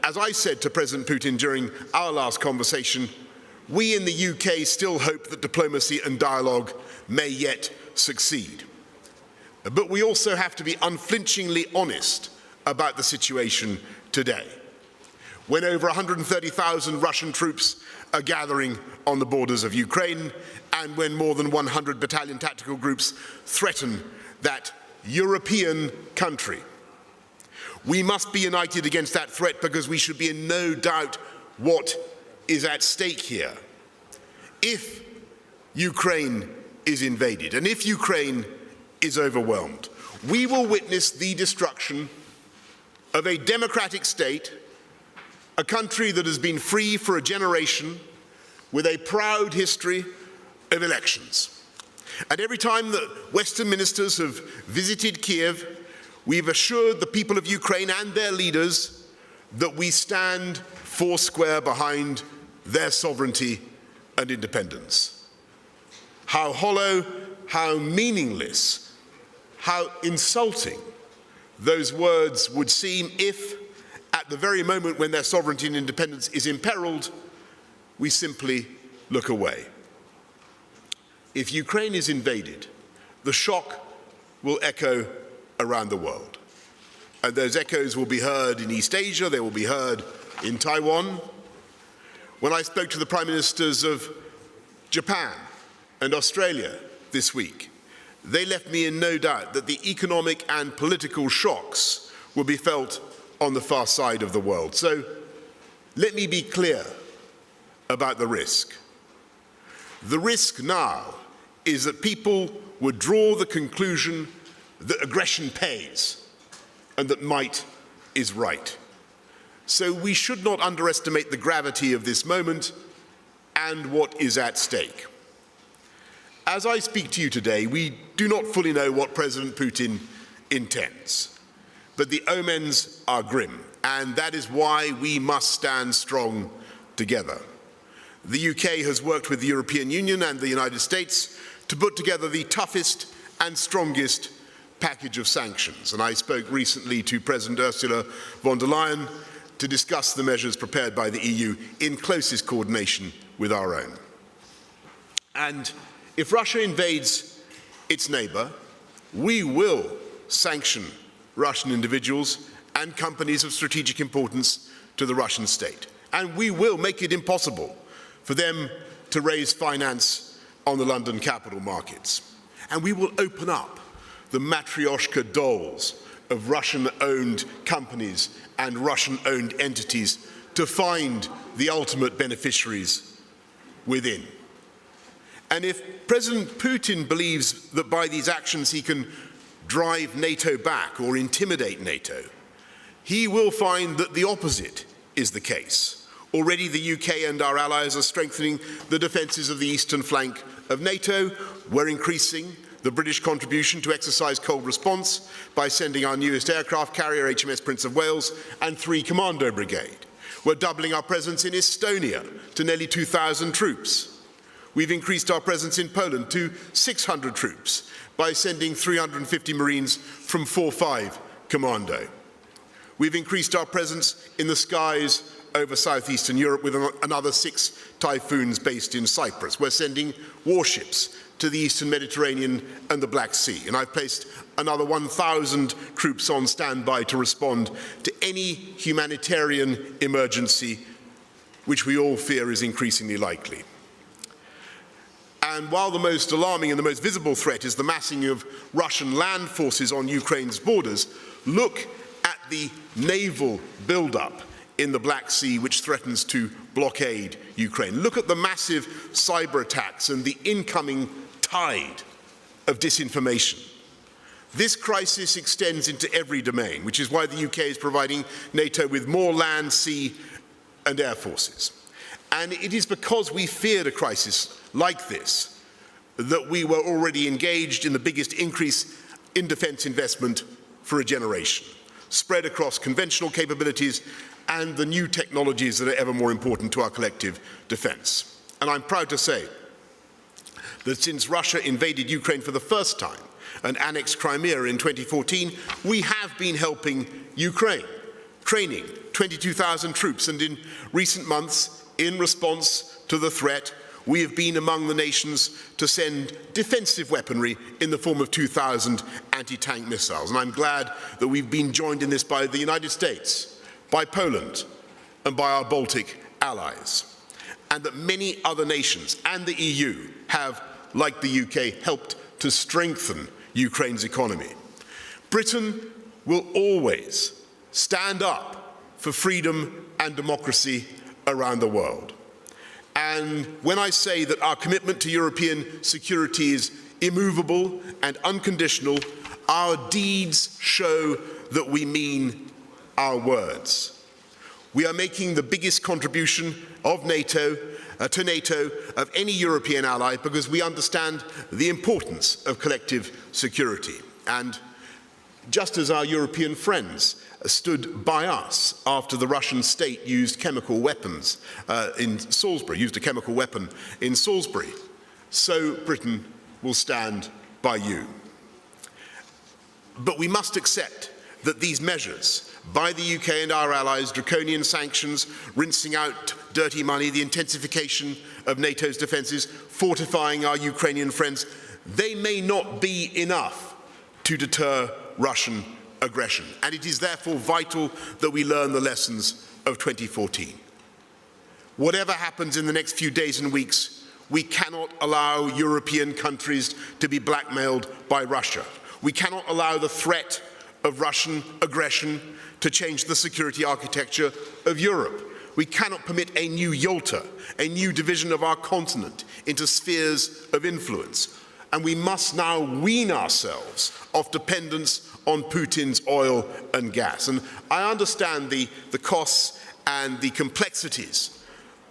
as I said to President Putin during our last conversation, we in the UK still hope that diplomacy and dialogue may yet succeed. But we also have to be unflinchingly honest about the situation today, when over 130,000 Russian troops are gathering on the borders of Ukraine, and when more than 100 battalion tactical groups threaten that European country. We must be united against that threat, because we should be in no doubt what is at stake here. If Ukraine is invaded, and if Ukraine is overwhelmed, we will witness the destruction of a democratic state, a country that has been free for a generation, with a proud history of elections. And every time that Western ministers have visited Kiev, we've assured the people of Ukraine and their leaders that we stand foursquare behind their sovereignty and independence. How hollow, how meaningless, how insulting those words would seem if, at the very moment when their sovereignty and independence is imperiled, we simply look away. If Ukraine is invaded, the shock will echo around the world. And those echoes will be heard in East Asia, they will be heard in Taiwan. When I spoke to the Prime Ministers of Japan and Australia this week, they left me in no doubt that the economic and political shocks will be felt on the far side of the world. So let me be clear about the risk. The risk now is that people would draw the conclusion that aggression pays and that might is right. So we should not underestimate the gravity of this moment and what is at stake. As I speak to you today, we do not fully know what President Putin intends, but the omens are grim, and that is why we must stand strong together. The UK has worked with the European Union and the United States to put together the toughest and strongest package of sanctions, and I spoke recently to President Ursula von der Leyen to discuss the measures prepared by the EU in closest coordination with our own. And if Russia invades its neighbour, we will sanction Russian individuals and companies of strategic importance to the Russian state. And we will make it impossible for them to raise finance on the London capital markets. And we will open up the matryoshka dolls of Russian-owned companies and Russian-owned entities to find the ultimate beneficiaries within. And if President Putin believes that by these actions he can drive NATO back or intimidate NATO, he will find that the opposite is the case. Already the UK and our allies are strengthening the defences of the eastern flank of NATO. We're increasing the British contribution to exercise cold response by sending our newest aircraft carrier, HMS Prince of Wales, and 3 Commando Brigade. We're doubling our presence in Estonia to nearly 2,000 troops. We've increased our presence in Poland to 600 troops by sending 350 Marines from 4-5 Commando. We've increased our presence in the skies over southeastern Europe with another 6 Typhoons based in Cyprus. We're sending warships to the eastern Mediterranean and the Black Sea, and I've placed another 1,000 troops on standby to respond to any humanitarian emergency which we all fear is increasingly likely. And while the most alarming and the most visible threat is the massing of Russian land forces on Ukraine's borders, look at the naval build-up in the Black Sea which threatens to blockade Ukraine. Look at the massive cyber attacks and the incoming tide of disinformation. This crisis extends into every domain, which is why the UK is providing NATO with more land, sea, and air forces. And it is because we feared a crisis like this that we were already engaged in the biggest increase in defence investment for a generation, spread across conventional capabilities and the new technologies that are ever more important to our collective defence. And I'm proud to say that since Russia invaded Ukraine for the first time and annexed Crimea in 2014, we have been helping Ukraine, training, 22,000 troops, and in recent months, in response to the threat, we have been among the nations to send defensive weaponry in the form of 2,000 anti-tank missiles. And I'm glad that we've been joined in this by the United States, by Poland, and by our Baltic allies. And that many other nations and the EU have, like the UK, helped to strengthen Ukraine's economy. Britain will always stand up for freedom and democracy around the world. And when I say that our commitment to European security is immovable and unconditional, our deeds show that we mean our words. We are making the biggest contribution of NATO to NATO of any European ally because we understand the importance of collective security. And just as our European friends stood by us after the Russian state used chemical weapons in Salisbury, used a chemical weapon in Salisbury, so Britain will stand by you. But we must accept that these measures by the UK and our allies, draconian sanctions, rinsing out dirty money, the intensification of NATO's defences, fortifying our Ukrainian friends, they may not be enough to deter Russian aggression. And it is therefore vital that we learn the lessons of 2014. Whatever happens in the next few days and weeks, we cannot allow European countries to be blackmailed by Russia. We cannot allow the threat of Russian aggression to change the security architecture of Europe. We cannot permit a new Yalta, a new division of our continent into spheres of influence. And we must now wean ourselves off dependence on Putin's oil and gas. And I understand the costs and the complexities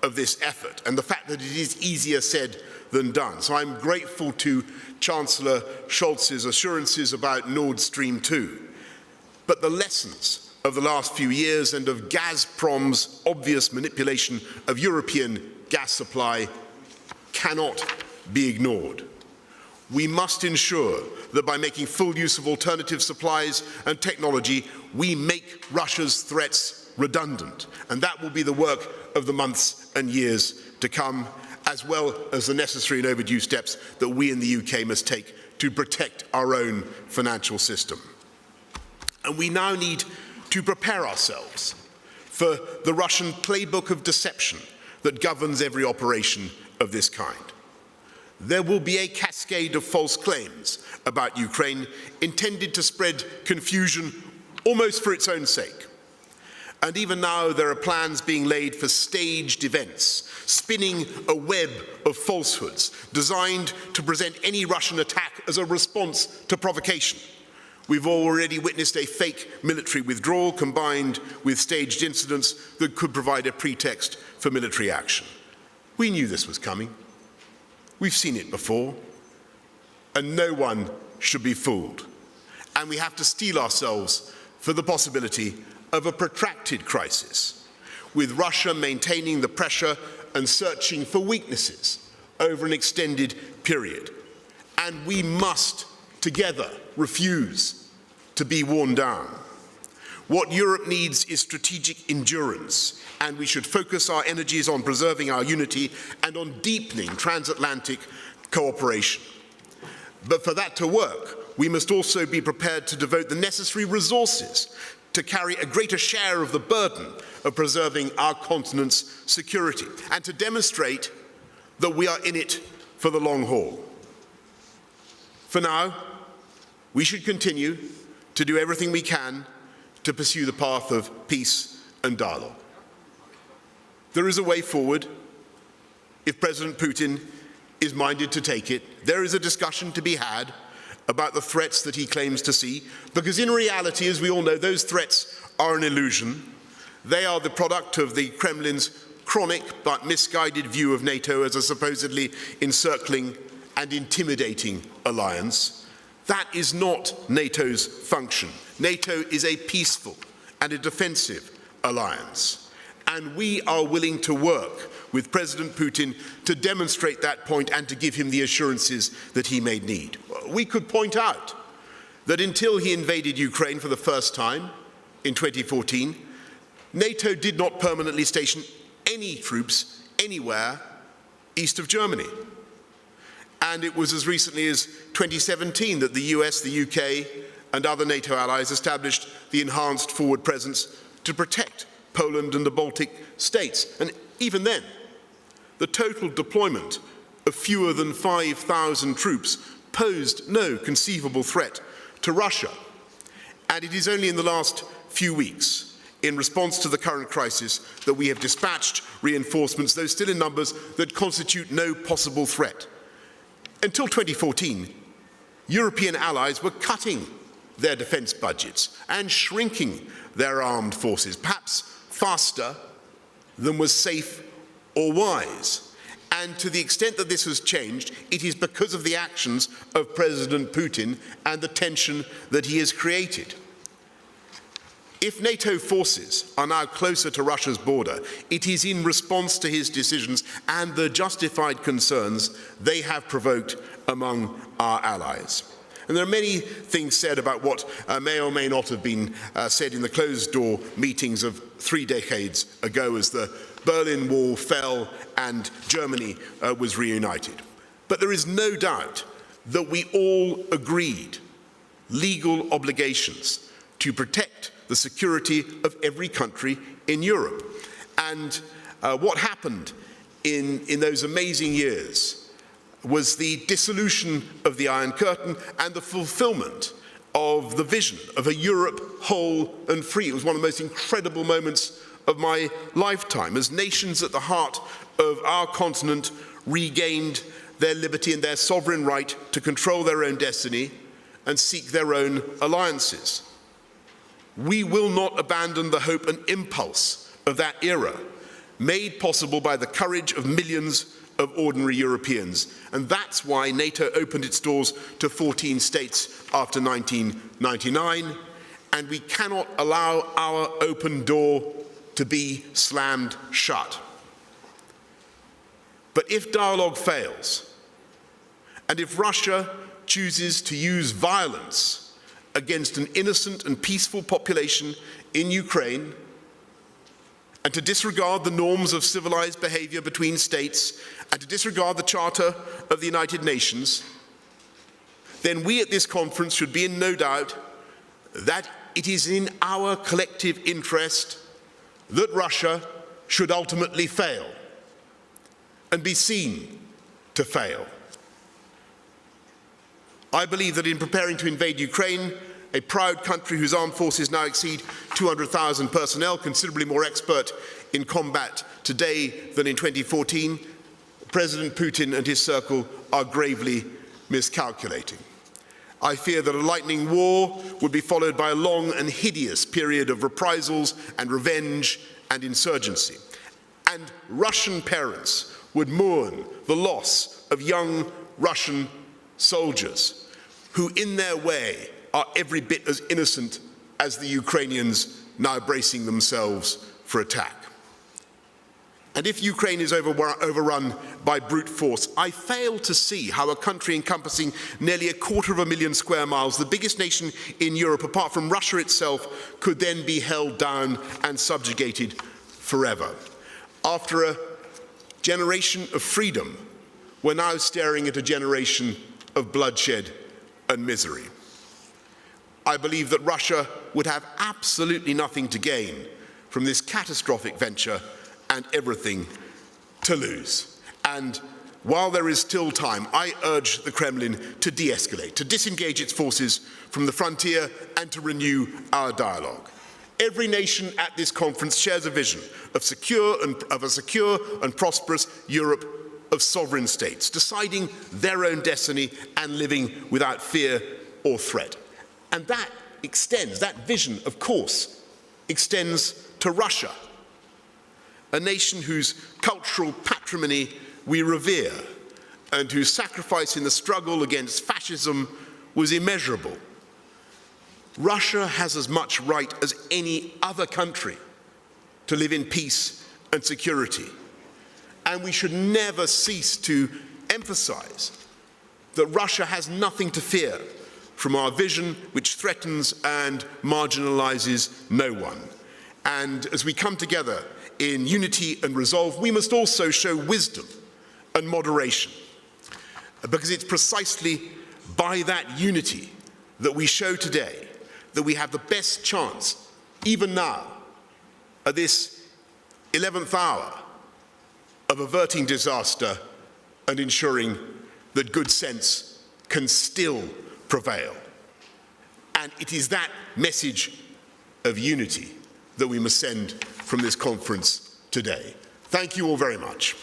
of this effort and the fact that it is easier said than done. So I'm grateful to Chancellor Scholz's assurances about Nord Stream 2. But the lessons of the last few years and of Gazprom's obvious manipulation of European gas supply cannot be ignored. We must ensure that by making full use of alternative supplies and technology, we make Russia's threats redundant. And that will be the work of the months and years to come, as well as the necessary and overdue steps that we in the UK must take to protect our own financial system. And we now need to prepare ourselves for the Russian playbook of deception that governs every operation of this kind. There will be a cascade of false claims about Ukraine intended to spread confusion almost for its own sake. And even now there are plans being laid for staged events, spinning a web of falsehoods designed to present any Russian attack as a response to provocation. We've already witnessed a fake military withdrawal combined with staged incidents that could provide a pretext for military action. We knew this was coming. We've seen it before, and no one should be fooled. And we have to steel ourselves for the possibility of a protracted crisis, with Russia maintaining the pressure and searching for weaknesses over an extended period. And we must, together, refuse to be worn down. What Europe needs is strategic endurance, and we should focus our energies on preserving our unity and on deepening transatlantic cooperation. But for that to work, we must also be prepared to devote the necessary resources to carry a greater share of the burden of preserving our continent's security and to demonstrate that we are in it for the long haul. For now, we should continue to do everything we can to pursue the path of peace and dialogue. There is a way forward if President Putin is minded to take it. There is a discussion to be had about the threats that he claims to see, because in reality, as we all know, those threats are an illusion. They are the product of the Kremlin's chronic but misguided view of NATO as a supposedly encircling and intimidating alliance. That is not NATO's function. NATO is a peaceful and a defensive alliance. And we are willing to work with President Putin to demonstrate that point and to give him the assurances that he may need. We could point out that until he invaded Ukraine for the first time in 2014, NATO did not permanently station any troops anywhere east of Germany. And it was as recently as 2017 that the US, the UK, and other NATO allies established the enhanced forward presence to protect Poland and the Baltic states. And even then, the total deployment of fewer than 5,000 troops posed no conceivable threat to Russia. And it is only in the last few weeks, in response to the current crisis, that we have dispatched reinforcements, though still in numbers that constitute no possible threat. Until 2014, European allies were cutting their defence budgets and shrinking their armed forces, perhaps faster than was safe or wise. And to the extent that this has changed, it is because of the actions of President Putin and the tension that he has created. If NATO forces are now closer to Russia's border, it is in response to his decisions and the justified concerns they have provoked among our allies. And there are many things said about what may or may not have been said in the closed-door meetings of 3 decades ago as the Berlin Wall fell and Germany was reunited. But there is no doubt that we all agreed legal obligations to protect the security of every country in Europe. And what happened in those amazing years was the dissolution of the Iron Curtain and the fulfillment of the vision of a Europe whole and free. It was one of the most incredible moments of my lifetime, as nations at the heart of our continent regained their liberty and their sovereign right to control their own destiny and seek their own alliances. We will not abandon the hope and impulse of that era, made possible by the courage of millions of ordinary Europeans. And that's why NATO opened its doors to 14 states after 1999, and we cannot allow our open door to be slammed shut. But if dialogue fails, and if Russia chooses to use violence against an innocent and peaceful population in Ukraine, and to disregard the norms of civilized behavior between states, and to disregard the Charter of the United Nations, then we at this conference should be in no doubt that it is in our collective interest that Russia should ultimately fail and be seen to fail. I believe that in preparing to invade Ukraine, a proud country whose armed forces now exceed 200,000 personnel, considerably more expert in combat today than in 2014, President Putin and his circle are gravely miscalculating. I fear that a lightning war would be followed by a long and hideous period of reprisals and revenge and insurgency. And Russian parents would mourn the loss of young Russian soldiers who, in their way, are every bit as innocent as the Ukrainians now bracing themselves for attack. And if Ukraine is overrun by brute force, I fail to see how a country encompassing nearly 250,000 square miles, the biggest nation in Europe apart from Russia itself, could then be held down and subjugated forever. After a generation of freedom, we're now staring at a generation of bloodshed and misery. I believe that Russia would have absolutely nothing to gain from this catastrophic venture and everything to lose. And while there is still time, I urge the Kremlin to de-escalate, to disengage its forces from the frontier and to renew our dialogue. Every nation at this conference shares a vision of a secure and prosperous Europe of sovereign states, deciding their own destiny and living without fear or threat. And that vision, of course, extends to Russia, a nation whose cultural patrimony we revere and whose sacrifice in the struggle against fascism was immeasurable. Russia has as much right as any other country to live in peace and security. And we should never cease to emphasize that Russia has nothing to fear from our vision, which threatens and marginalizes no one. And as we come together in unity and resolve, we must also show wisdom and moderation, because it's precisely by that unity that we show today that we have the best chance, even now, at this 11th hour, of averting disaster and ensuring that good sense can still prevail. And it is that message of unity that we must send from this conference today. Thank you all very much.